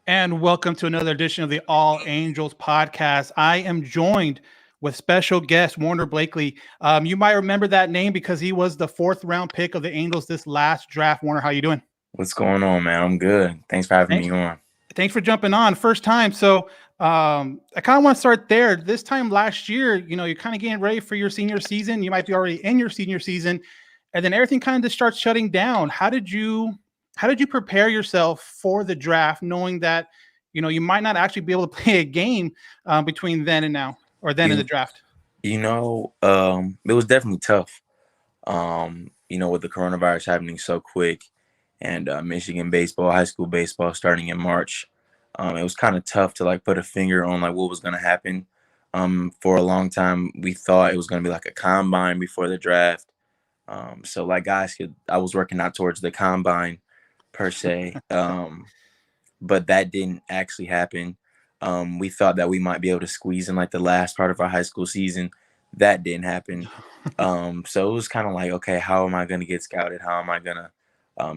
And welcome to another edition of the All Angels podcast. I am joined with special guest Warner Blakely. You might remember that name because he was the fourth round pick of the Angels this last draft. Warner, how you doing? What's going on, man? I'm good. Thanks for having Thanks, me on. thanks for jumping on. First time. So I kind of want to start there. This time last year, you're kind of getting ready for your senior season. You might be already in your senior season, and then everything kind of just starts shutting down. How did you prepare yourself for the draft, knowing that you might not actually be able to play a game between then and now, or then in the You, draft? it was definitely tough. With the coronavirus happening so quick, and Michigan baseball, high school baseball starting in March, it was kind of tough to like put a finger on like what was going to happen. For a long time, we thought it was going to be like a combine before the draft. So like I was working out towards the combine per se. But that didn't actually happen. We thought that we might be able to squeeze in like the last part of our high school season. That didn't happen. So it was kind of like, okay, how am I going to get scouted? How am I going to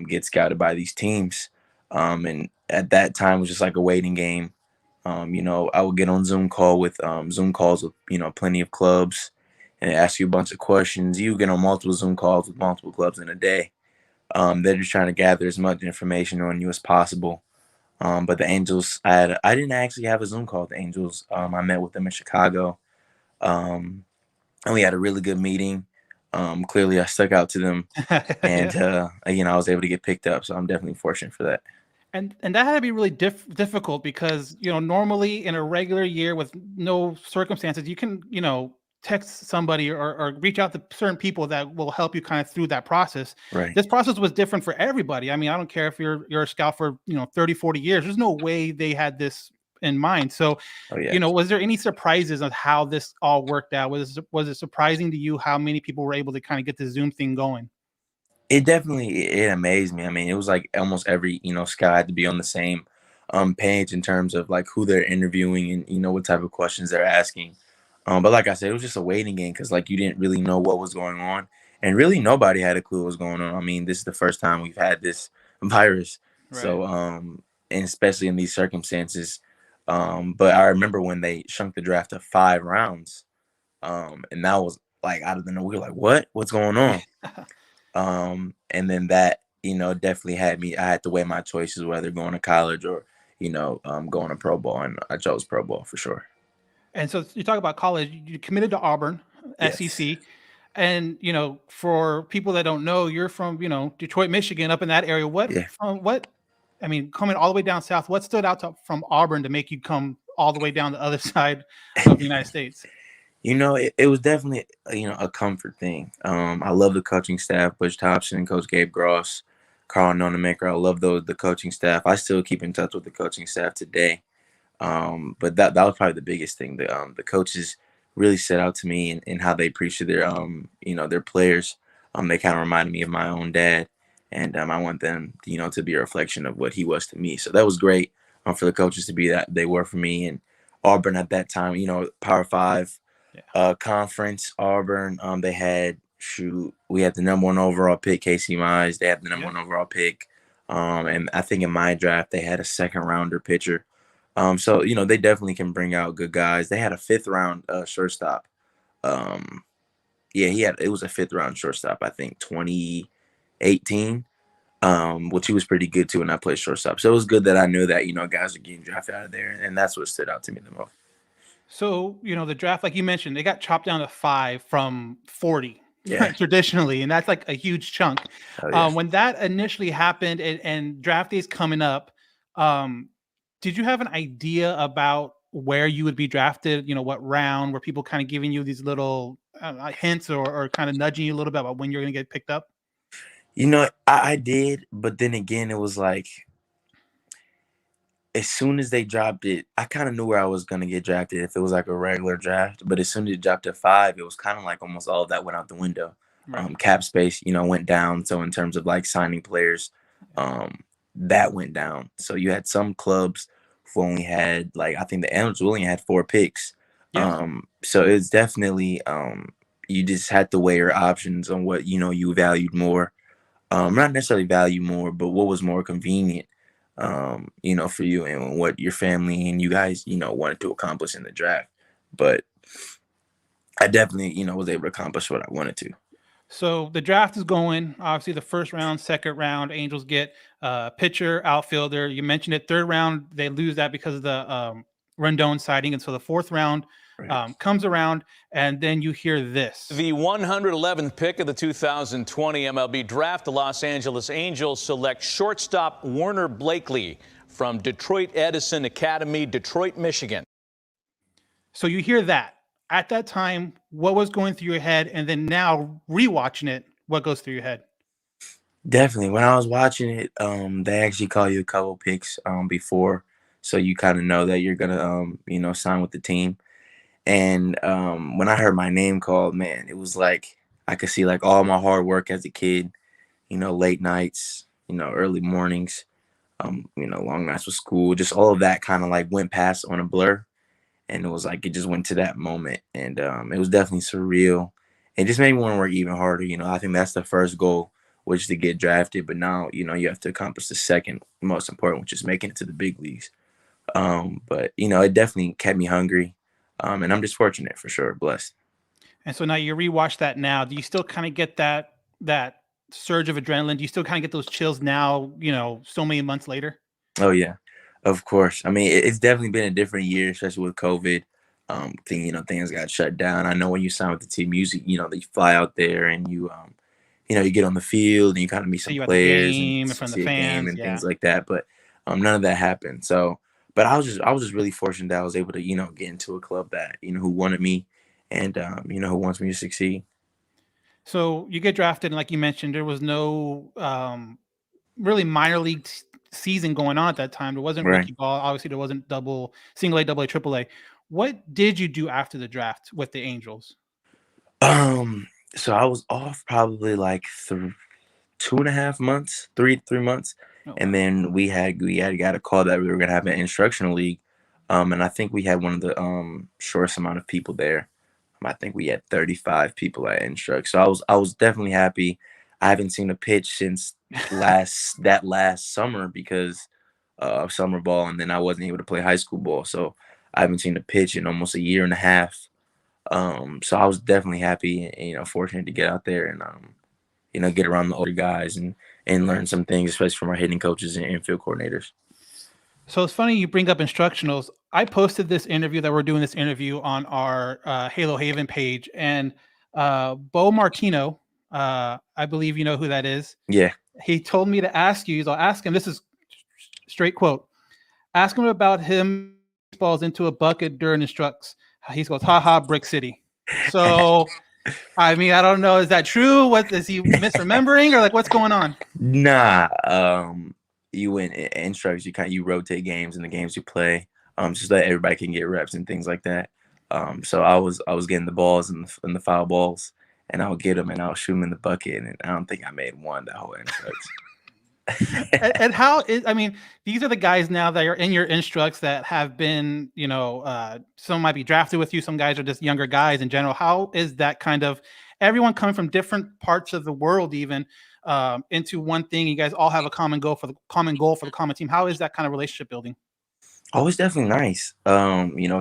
get scouted by these teams? And at that time, it was just like a waiting game. I would get on Zoom calls with, plenty of clubs and ask you a bunch of questions. You get on multiple Zoom calls with multiple clubs in a day. They're just trying to gather as much information on you as possible. But the Angels, I didn't actually have a Zoom call with the Angels. I met with them in Chicago, um, and we had a really good meeting. Clearly, I stuck out to them, Yeah. and I was able to get picked up. So I'm definitely fortunate for that. And that had to be really difficult because normally in a regular year with no circumstances, you can text somebody or reach out to certain people that will help you kind of through that process. Right. This process was different for everybody. I mean, I don't care if you're a scout for 30, 40 years. There's no way they had this in mind. So Oh yeah. was there any surprises of how this all worked out? Was it surprising to you how many people were able to kind of get the Zoom thing going? It amazed me. I mean, it was like almost every scout had to be on the same page in terms of like who they're interviewing and what type of questions they're asking. But like I said, it was just a waiting game because like you didn't really know what was going on, and really nobody had a clue what was going on. I mean, this is the first time we've had this virus, Right. so and especially in these circumstances. But I remember when they shrunk the draft to 5 rounds, and that was like out of the no. We were like, what? What's going on? And then that, definitely had me. I had to weigh my choices whether going to college or, going to pro ball, and I chose pro ball for sure. And so you talk about college, you committed to Auburn, Yes. SEC. And for people that don't know, you're from, Detroit, Michigan, up in that area. Yeah. I mean, coming all the way down south, what stood out from Auburn to make you come all the way down the other side of the United States? It was definitely a comfort thing. I love the coaching staff, Butch Thompson, Coach Gabe Gross, Carl Nonemaker. I love the coaching staff. I still keep in touch with the coaching staff today. But that was probably the biggest thing. The coaches really set out to me and how they appreciate their players. They kind of reminded me of my own dad, and I want them to be a reflection of what he was to me. So that was great for the coaches to be that they were for me. And Auburn at that time, Power Five Yeah. conference. Auburn, we had the number one overall pick, Casey Mize. They had the number Yeah. one overall pick. And I think in my draft they had a second rounder pitcher. So they definitely can bring out good guys. They had a fifth round shortstop. Um, yeah, it was a fifth round shortstop. I think 2018. Which he was pretty good too, and I played shortstop. So it was good that I knew that guys are getting drafted out of there, and that's what stood out to me the most. So, the draft, like you mentioned, they got chopped down to 5 from 40 Yeah. traditionally, and that's like a huge chunk. Oh yeah. When that initially happened and draft day is coming up, um, did you have an idea about where you would be drafted? What round? Were people kind of giving you these little hints or kind of nudging you a little bit about when you're going to get picked up? I did, but then again, it was like as soon as they dropped it, I kind of knew where I was gonna get drafted if it was like a regular draft. But as soon as it dropped to 5, it was kind of like almost all of that went out the window. Right. Cap space, went down. So in terms of like signing players, that went down. So you had some clubs who only had like I think the Angels only had 4 picks. Yeah. So it's definitely you just had to weigh your options on what you valued more. Not necessarily value more, but what was more convenient. for you and what your family and you guys, wanted to accomplish in the draft. But I definitely, was able to accomplish what I wanted to. So the draft is going. Obviously, the first round, second round, Angels get pitcher, outfielder. You mentioned it. Third round, they lose that because of the Rendon sighting, and so the fourth round Right. comes around, and then you hear this. The 111th pick of the 2020 MLB Draft, the Los Angeles Angels select shortstop Werner Blakely from Detroit Edison Academy, Detroit, Michigan. So you hear that. At that time, what was going through your head? And then now rewatching it, what goes through your head? Definitely. When I was watching it, they actually call you a couple picks before, so you kind of know that you're gonna sign with the team. And when I heard my name called, man, it was like I could see like all my hard work as a kid, late nights, early mornings, long nights with school, just all of that kind of like went past on a blur. And it was like it just went to that moment, and it was definitely surreal. It just made me want to work even harder. I think that's the first goal, which is to get drafted. But now, you have to accomplish the second most important, which is making it to the big leagues. But it definitely kept me hungry, and I'm just fortunate for sure, blessed. And so now you rewatch that now. Do you still kind of get that surge of adrenaline? Do you still kind of get those chills now, so many months later? Oh yeah, of course. I mean, it's definitely been a different year, especially with COVID. Things got shut down. I know when you sign with the team, usually, they fly out there and you get on the field and you kind of meet See some you at the players and game in front of the see a game fans. and Yeah. things like that. But none of that happened. So, but I was just really fortunate that I was able to, get into a club that, who wanted me and, who wants me to succeed. So you get drafted, and like you mentioned, there was no really minor league season going on at that time. There wasn't Right. rookie ball. Obviously, there wasn't single A, double A, triple A. What did you do after the draft with the Angels? Um, so I was off probably like 2.5 months, 3 months, Oh and wow. then we had got a call that we were gonna have an instructional league, and I think we had one of the shortest amount of people there. I think we had 35 people at instruct, so I was definitely happy. I haven't seen a pitch since last summer because of summer ball, and then I wasn't able to play high school ball, so I haven't seen a pitch in almost a year and a half. So I was definitely happy and fortunate to get out there and get around the older guys and learn some things, especially from our hitting coaches and infield coordinators. So it's funny you bring up instructionals. I posted this interview that we're doing this interview on our Halo Haven page, and Bo Martino, I believe you know who that is. Yeah. He told me to ask you. I'll ask him. This is straight quote. Ask him about him balls into a bucket during instructs. He goes, "Ha ha, Brick City." So I mean, I don't know. Is that true? What is he misremembering, or like what's going on? Nah. You win instructs. You rotate games and the games you play. Just that everybody can get reps and things like that. So I was getting the balls and the foul balls, and I would get them and I would shoot them in the bucket, and I don't think I made one that whole instructs. And how is, I mean, these are the guys now that are in your instructs that have been, some might be drafted with you. Some guys are just younger guys in general. How is that kind of everyone coming from different parts of the world, even into one thing? You guys all have a common goal for the common team. How is that kind of relationship building? Oh, it's definitely nice.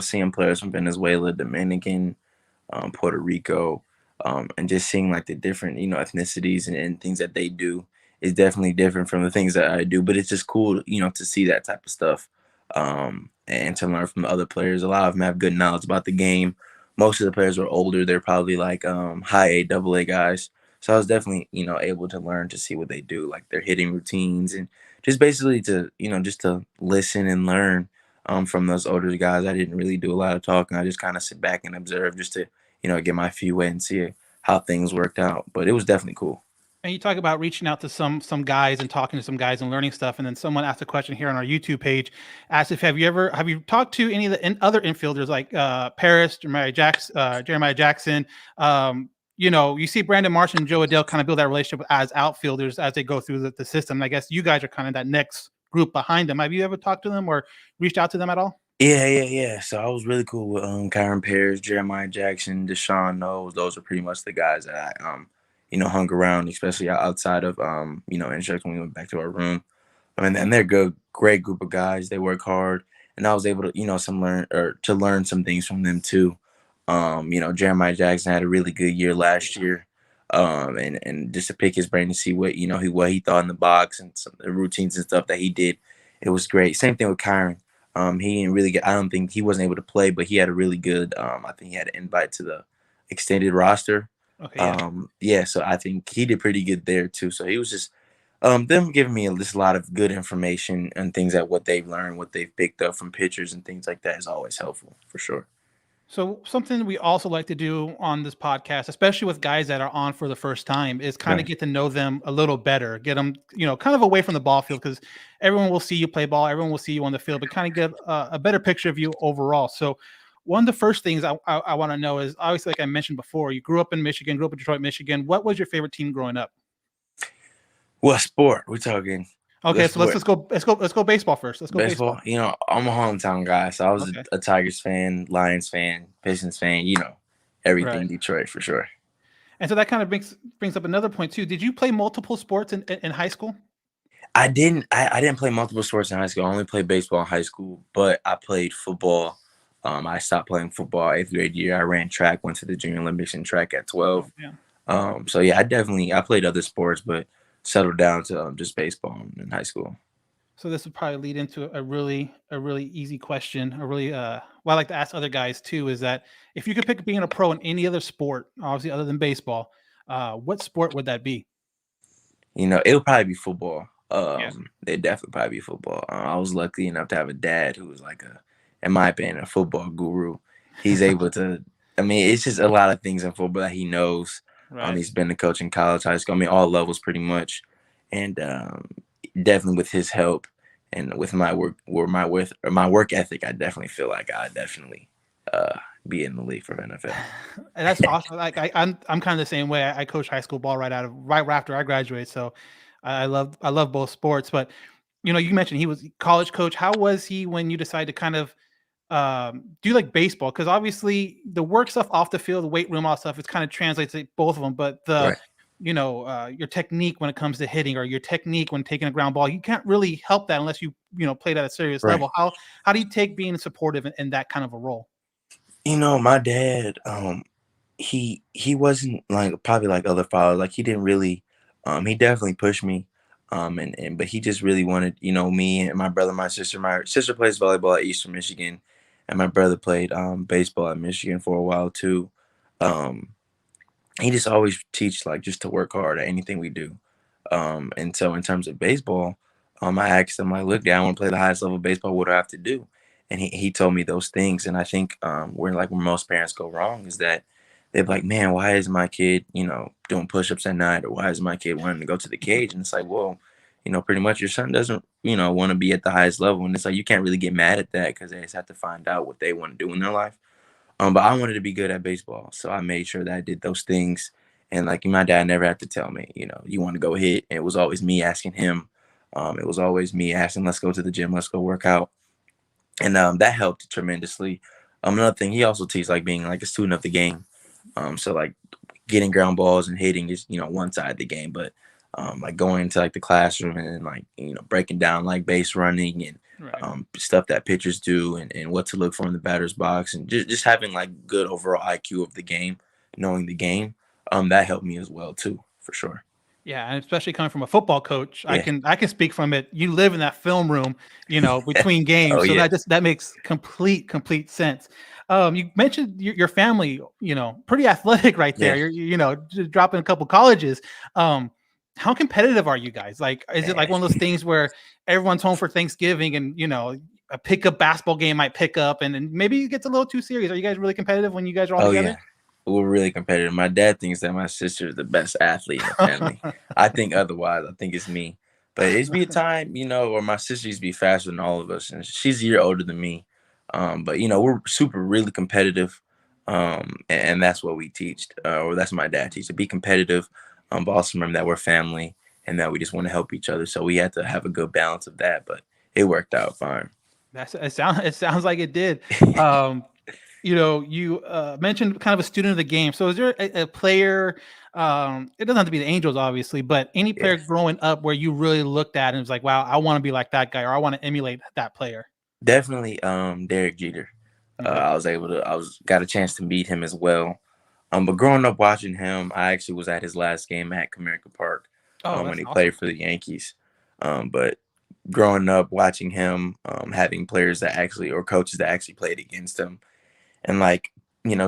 Seeing players from Venezuela, Dominican, Puerto Rico, and just seeing like the different, ethnicities and things that they do is definitely different from the things that I do. But it's just cool, to see that type of stuff, and to learn from the other players. A lot of them have good knowledge about the game. Most of the players are older. They're probably like high A, double A guys. So I was definitely, able to learn to see what they do, like their hitting routines, and just basically to, just to listen and learn from those older guys. I didn't really do a lot of talking. I just kind of sit back and observe just to, get my feet wet and see how things worked out. But it was definitely cool. And you talk about reaching out to some guys and talking to some guys and learning stuff. And then someone asked a question here on our YouTube page, asked if have you talked to any of the other infielders like Paris, Jeremiah Jackson. You see Brandon Marsh and Joe Adele kind of build that relationship as outfielders as they go through the system. And I guess you guys are kind of that next group behind them. Have you ever talked to them or reached out to them at all? Yeah. So I was really cool with Kyron Paris, Jeremiah Jackson, Deshaun Knowles. Those are pretty much the guys that I hung around, especially outside of instruction when we went back to our room. I mean, and they're good, great group of guys. They work hard, and I was able to, learn some things from them too. Jeremiah Jackson had a really good year last year. And just to pick his brain to see what he thought in the box and some of the routines and stuff that he did, it was great. Same thing with Kyron. He didn't really I don't think he wasn't able to play, but he had a really good, I think he had an invite to the extended roster. Okay, So I think he did pretty good there too. So he was just, them giving me just a lot of good information and things that what they've learned, what they've picked up from pictures and things like that is always helpful for sure. So something we also like to do on this podcast, especially with guys that are on for the first time, is kind of Right. get to know them a little better, get them, kind of away from the ball field, because everyone will see you play ball, everyone will see you on the field, but kind of get a better picture of you overall. So one of the first things I want to know is, obviously, like I mentioned before, you grew up in Michigan, grew up in Detroit, Michigan. What was your favorite team growing up? What sport? We're talking Okay, what so let's sport? go baseball first. Let's go Baseball. baseball. I'm a hometown guy, so I was Okay, a Tigers fan, Lions fan, Pistons fan. right. Everything Detroit for sure. And so that kind of brings up another point too. Did you play multiple sports in high school? I didn't play multiple sports in high school. I only played baseball in high school, but I played football. I stopped playing football 8th grade year. I ran track, went to the Junior Olympics in track at 12. Oh, yeah. So yeah, I played other sports, but settled down to just baseball in high school. So this would probably lead into a really easy question. What I like to ask other guys too is that if you could pick being a pro in any other sport, obviously other than baseball, what sport would that be? It'll probably be football. Yeah. It definitely probably be football. I was lucky enough to have a dad who was like in my opinion, a football guru. He's able to. I mean, it's just a lot of things in football that he knows. Right. He's been a coach in college, high school. I mean, all levels pretty much, and definitely with his help and with my work ethic, I definitely feel like I definitely be in the league for NFL. And that's awesome. Like I'm kind of the same way. I coach high school ball right after I graduated. So I love both sports. But you mentioned he was college coach. How was he when you decided to kind of do like baseball? Because obviously the work stuff off the field, the weight room, all that stuff, it's kind of translates to both of them. But Right. your technique when it comes to hitting, or your technique when taking a ground ball, you can't really help that unless you played at a serious Right. level. How do you take being supportive in that kind of a role? My dad, he wasn't like probably like other fathers. Like he didn't really, he definitely pushed me, but he just really wanted, me and my brother, my sister. My sister plays volleyball at Eastern Michigan, and my brother played baseball at Michigan for a while too. Um, he just always teach like just to work hard at anything we do. And so in terms of baseball, I asked him like, look, Dad, I want to play the highest level of baseball. What do I have to do? And he told me those things. And I think where most parents go wrong is that they're like, man, why is my kid, doing push-ups at night, or why is my kid wanting to go to the cage? And it's like, well, pretty much your son doesn't, want to be at the highest level. And it's like you can't really get mad at that because they just have to find out what they want to do in their life. But I wanted to be good at baseball, so I made sure that I did those things. And like my dad never had to tell me, you want to go hit. And it was always me asking him. It was always me asking, let's go to the gym, let's go work out. And that helped tremendously. Another thing, he also teaches like being like a student of the game. So like getting ground balls and hitting is one side of the game, but like going into like the classroom and like breaking down like base running and Right. stuff that pitchers do and what to look for in the batter's box and just having like good overall IQ of the game, knowing the game, that helped me as well too, for sure. Yeah, and especially coming from a football coach, I Yeah. can speak from it. You live in that film room, between Oh games, so yeah. that makes complete sense. You mentioned your family, pretty athletic right there. Yeah. You're just dropping a couple colleges. How competitive are you guys? Like, is it like Man. one of those things where everyone's home for Thanksgiving and a pickup basketball game might pick up and maybe it gets a little too serious? Are you guys really competitive when you guys are all Oh together? yeah. We're really competitive. My dad thinks that my sister is the best athlete in the family. I think otherwise. I think it's me. But it's be a time, where my sister used to be faster than all of us, and she's a year older than me. But we're really competitive, and that's what we teach, or that's what my dad teaches, to be competitive, but also remember that we're family and that we just want to help each other. So we had to have a good balance of that, but it worked out fine. It sounds like it did. Um, you mentioned kind of a student of the game. So is there a player, it doesn't have to be the Angels, obviously, but any player Yes. growing up where you really looked at and was like, wow, I want to be like that guy, or I want to emulate that player? Definitely Derek Jeter. Okay. I got a chance to meet him as well. But growing up watching him, I actually was at his last game at Comerica Park Oh, when that's he awesome. played for the Yankees. But growing up watching him, having players that actually or coaches that actually played against him, and like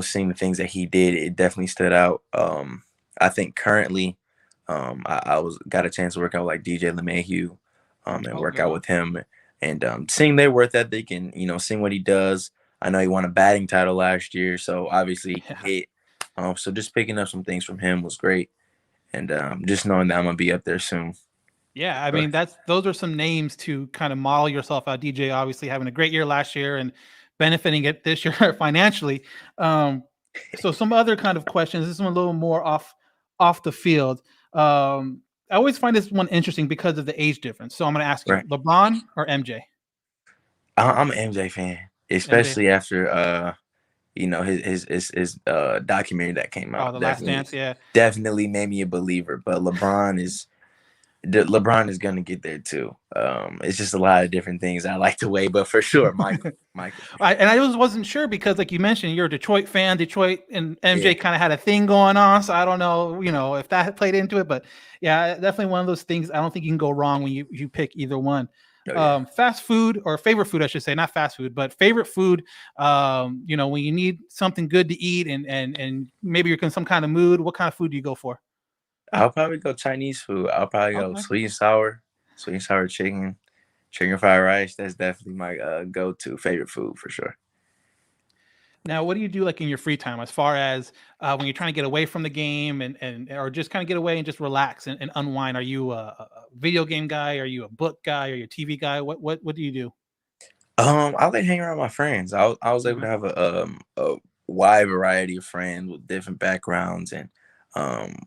seeing the things that he did, it definitely stood out. I think currently, I was got a chance to work out with like DJ LeMahieu, and Oh, work good out one. with him, and seeing their work ethic and seeing what he does. I know he won a batting title last year, so obviously he can Yeah. hit. So just picking up some things from him was great, and just knowing that I'm gonna be up there soon. Yeah, I Sure. mean those are some names to kind of model yourself out. DJ obviously having a great year last year and benefiting it this year financially. So some other kind of questions. This one a little more off the field. I always find this one interesting because of the age difference. So I'm going to ask you, Right. LeBron or MJ? I'm an MJ fan, MJ. especially after his documentary that came Oh, out. The Last Dance. Yeah. Definitely made me a believer. But LeBron is gonna get there too. It's just a lot of different things I like to weigh, but for sure, Michael. And I just wasn't sure because, like you mentioned, you're a Detroit fan. Detroit and MJ Yeah, kind of had a thing going on, so I don't know, if that played into it. But yeah, definitely one of those things. I don't think you can go wrong when you pick either one. oh yeah. Fast food or favorite food, I should say, not fast food, but favorite food. When you need something good to eat and maybe you're in some kind of mood, what kind of food do you go for? I'll probably go Chinese food. I'll probably go Okay. sweet and sour chicken, chicken fried rice. That's definitely my go-to favorite food for sure. Now, what do you do like in your free time as far as when you're trying to get away from the game and or just kind of get away and just relax and unwind? Are you a video game guy? Are you a book guy? Are you a TV guy? What do you do? I like hanging around my friends. I was able Okay. to have a wide variety of friends with different backgrounds, and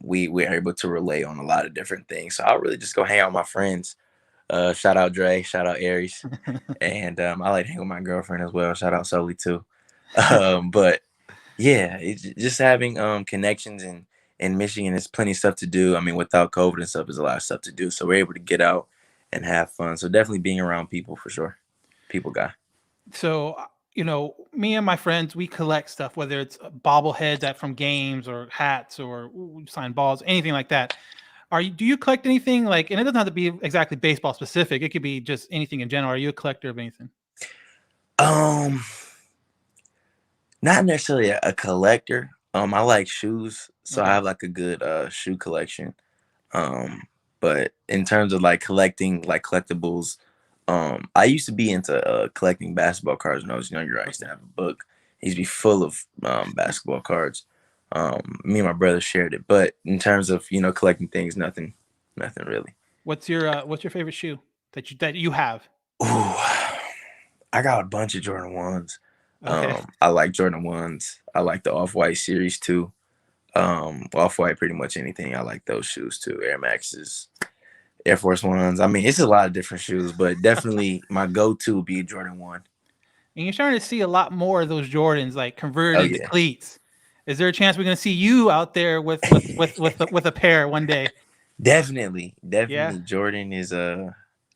we're able to relate on a lot of different things. So I'll really just go hang out with my friends. Shout out Dre, shout out Aries, and I like to hang with my girlfriend as well. Shout out Sully too. But yeah, it's just having connections in Michigan. There's plenty of stuff to do. I mean, without COVID and stuff, there's a lot of stuff to do. So we're able to get out and have fun. So definitely being around people for sure. People guy. So, me and my friends, we collect stuff, whether it's bobbleheads from games or hats or signed balls, anything like that. Do you collect anything like, and it doesn't have to be exactly baseball specific. It could be just anything in general. Are you a collector of anything? Um, Not necessarily a collector. I like shoes, so I Okay. have like a good shoe collection. Um, but in terms of like collecting like collectibles, I used to be into collecting basketball cards when I was younger. I used to Okay. have a book. It used to be full of basketball cards. Me and my brother shared it, but in terms of collecting things, nothing really. What's your favorite shoe that you have? Ooh, I got a bunch of Jordan ones. Okay. I like Jordan ones. I like the Off White series too. Off White, pretty much anything. I like those shoes too. Air Maxes, Air Force Ones. I mean, it's a lot of different shoes, but definitely my go-to would be Jordan 1. And you're starting to see a lot more of those Jordans like Oh converted into yeah, cleats. Is there a chance we're going to see you out there with a pair one day? definitely, Yeah. definitely. Jordan is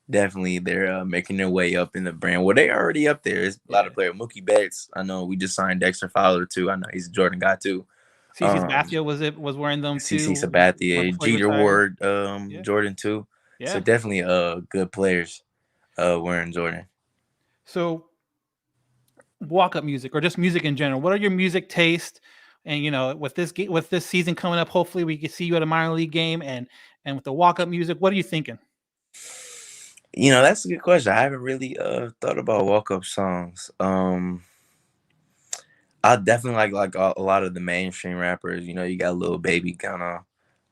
definitely they're making their way up in the brand. Well, they already up there. There's a lot Yeah. of players. Mookie Betts. I know we just signed Dexter Fowler too. I know he's a Jordan guy too. CC Um, Sabathia was wearing them CC too Sabathia, before he Jeter retired. Ward, Yeah. Jordan too. So Yeah. definitely good players wearing Jordan. So walk up music or just music in general. What are your music tastes? And with this season coming up, hopefully we can see you at a minor league game and with the walk up music, what are you thinking? That's a good question. I haven't really thought about walk-up songs. I definitely like a lot of the mainstream rappers. You got Lil Baby, Gunna,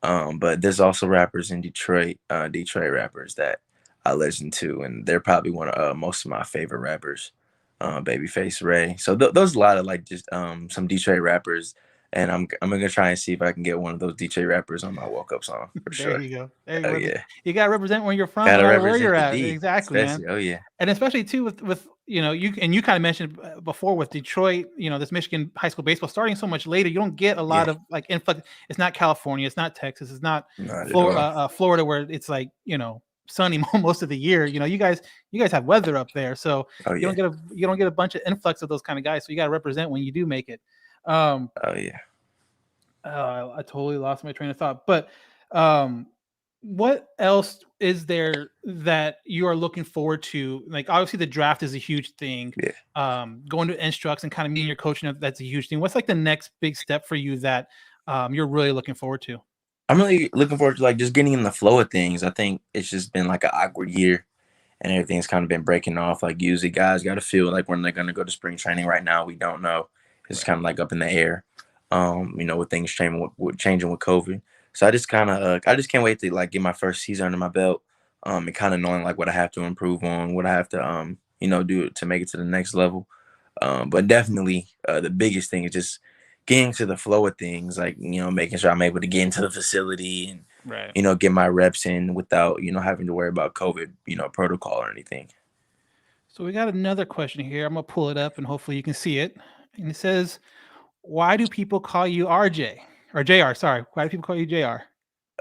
but there's also rappers in Detroit, Detroit rappers that I listen to, and they're probably one of most of my favorite rappers, Babyface Ray. So those a lot of like just some Detroit rappers And I'm gonna try and see if I can get one of those Detroit rappers on my Walkup song for There sure. you go. There you Oh go. yeah, You gotta represent where you're from, no gotta matter where you're represent the at. D, Exactly, man. especially. Oh yeah, And especially too with you kind of mentioned before with Detroit, this Michigan high school baseball starting so much later, you don't get a lot yeah, of like influx. It's not California, it's not Texas, it's not not at all. Florida where it's like sunny most of the year. You guys have weather up there, so Oh you yeah, don't get a bunch of influx of those kind of guys. So you got to represent when you do make it. Um, oh yeah. I totally lost my train of thought. But what else is there that you are looking forward to? Like obviously the draft is a huge thing. Yeah. Going to Instructs and kind of meeting your coach, that's a huge thing. What's like the next big step for you that you're really looking forward to? I'm really looking forward to like just getting in the flow of things. I think it's just been like an awkward year and everything's kind of been breaking off. Like usually guys got to feel like when they're going to go to spring training. Right now, we don't know. It's kind of like up in the air, with things changing with COVID. So I just kind of, I just can't wait to like get my first season under my belt, and kind of knowing like what I have to improve on, what I have to, do to make it to the next level. But definitely the biggest thing is just getting to the flow of things, like, making sure I'm able to get into the facility and, Right. get my reps in without, having to worry about COVID, protocol or anything. So we got another question here. I'm gonna pull it up and hopefully you can see it. And it says, "Why do people call you RJ or JR? Sorry, why do people call you JR?"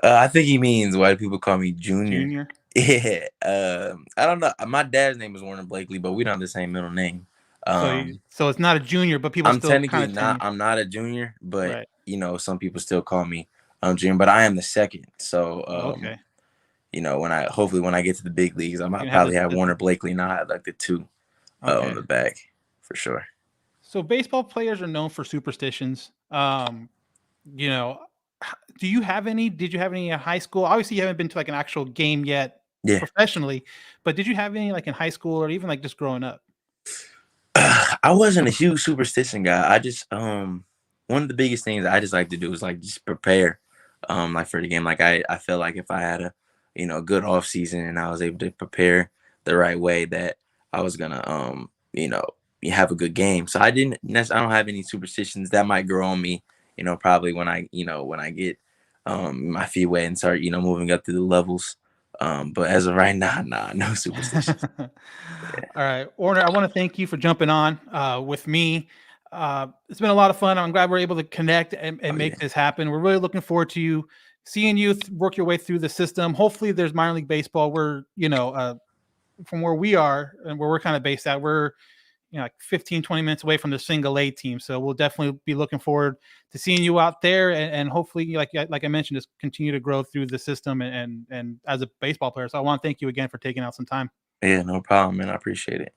I think he means why do people call me Junior? Junior. Yeah. I don't know. My dad's name is Werner Blakely, but we don't have the same middle name. So it's not a junior, but people I'm still technically kind of not. I'm not a junior, but right. some people still call me junior. But I am the second. So Okay. when I get to the big leagues, I might You probably have the Werner Blakely, and I have like the 2 okay. on the back for sure. So baseball players are known for superstitions. Do you have any? Did you have any in high school? Obviously, you haven't been to like an actual game yet Yeah. professionally, but did you have any like in high school or even like just growing up? I wasn't a huge superstition guy. I just one of the biggest things I just like to do is like just prepare like for the game. Like I felt like if I had a good off season and I was able to prepare the right way, that I was gonna have a good game. So I don't have any superstitions that might grow on me, probably when I get my feet wet and start moving up through the levels. But as of right now, no superstitions. All right, Werner, I want to thank you for jumping on with me. It's been a lot of fun. I'm glad we're able to connect and make this happen. We're really looking forward to you seeing you work your way through the system. Hopefully there's minor league baseball. We're, from where we are and where we're kind of based at, we're, like 15, 20 minutes away from the single A team. So we'll definitely be looking forward to seeing you out there and hopefully, like I mentioned, just continue to grow through the system and as a baseball player. So I want to thank you again for taking out some time. Yeah, no problem, man. I appreciate it.